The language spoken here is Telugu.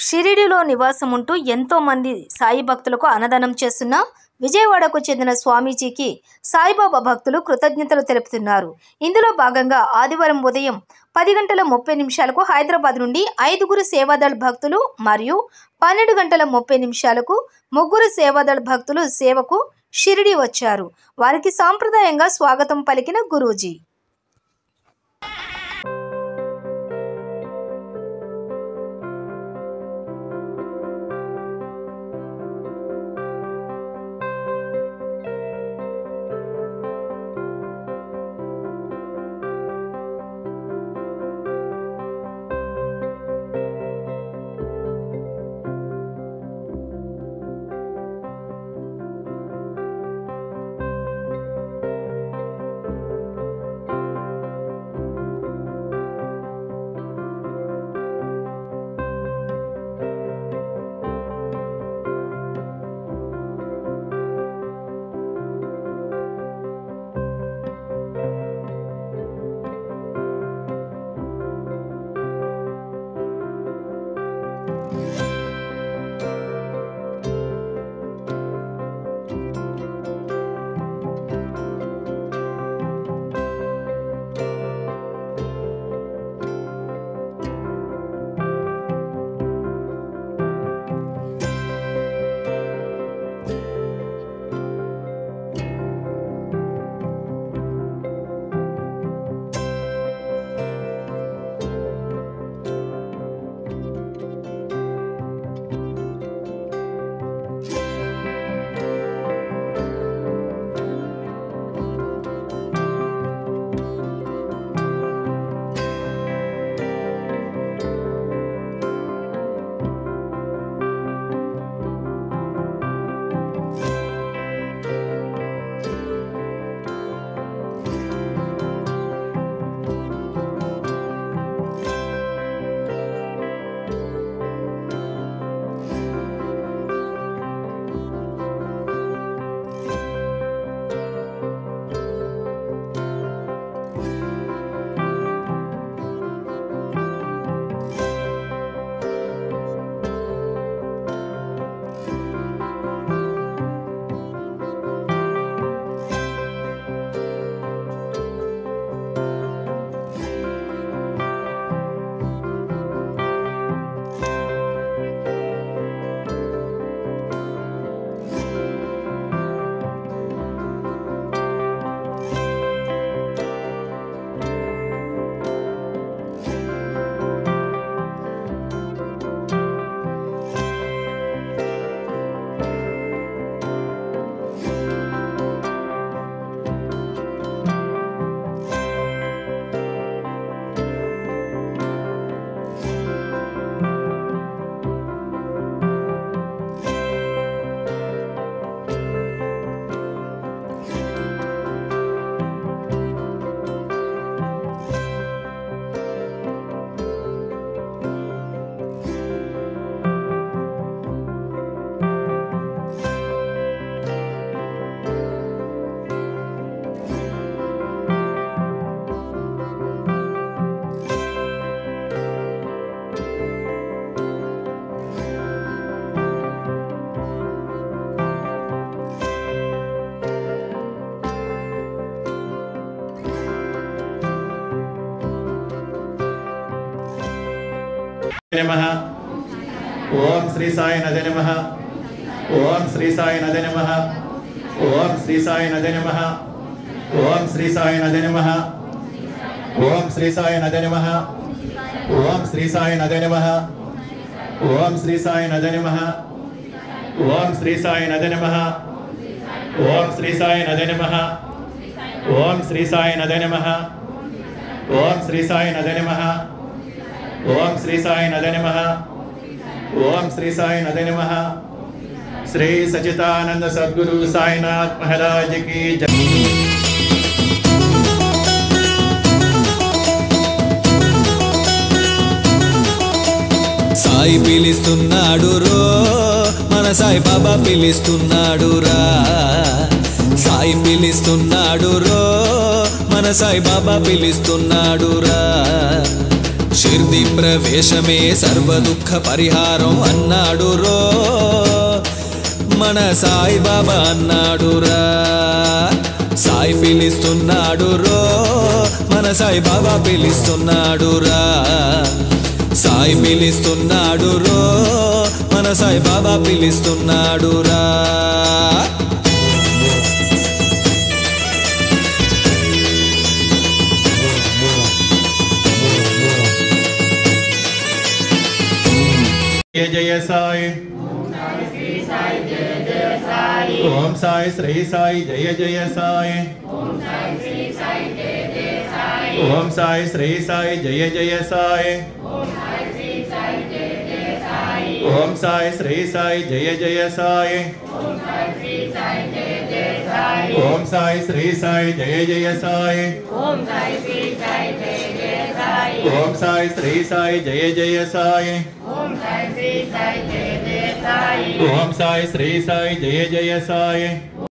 షిరిడిలో నివాసం ఉంటూ ఎంతో మంది సాయి భక్తులకు అన్నదానం చేస్తున్న విజయవాడకు చెందిన స్వామీజీకి సాయిబాబా భక్తులు కృతజ్ఞతలు తెలుపుతున్నారు. ఇందులో భాగంగా ఆదివారం ఉదయం 10:30 హైదరాబాద్ నుండి 5 సేవాదళ భక్తులు మరియు 12:30 3 సేవాదళ భక్తులు సేవకు షిరిడి వచ్చారు. వారికి సాంప్రదాయంగా స్వాగతం పలికిన గురూజీ नमः। ओम श्री साई नदे नमः। ओम श्री साई नदे नमः। ओम श्री साई नदे नमः। ओम श्री साई नदे नमः। ओम श्री साई नदे नमः। ओम श्री साई नदे नमः। ओम श्री साई नदे नमः। ओम श्री साई नदे नमः। ओम श्री साई नदे नमः। ओम श्री साई नदे नमः। ओम श्री साई नदे नमः। ओम श्री साई नदे नमः। ओम श्री साई नदे नमः। श्री सच्चिदानंद सद्गुरु साईनाथ महाराज की जय। సాయి పిలుస్తున్నాడు రో మన సాయి బాబా పిలుస్తున్నాడు రా. సాయి పిలుస్తున్నాడు రో మన సాయిబాబా పిలుస్తున్నాడురా. షిర్ది ప్రవేశమే సర్వ దుఃఖ పరిహారం అన్నాడురో మన సాయిబాబా అన్నాడురా. సాయి పిలుస్తున్నాడురో మన సాయిబాబా పిలుస్తున్నాడురా. సాయి పిలుస్తున్నాడురో మన సాయిబాబా పిలుస్తున్నాడురా. जय जय साई ओम साई श्री साई जय जय साई ओम साई श्री साई जय जय साई ओम साई श्री साई जय जय साई ओम साई श्री साई जय जय साई ओम साई श्री साई जय जय साई ओम साई श्री साई जय जय साई ओम साई श्री साई जय जय साई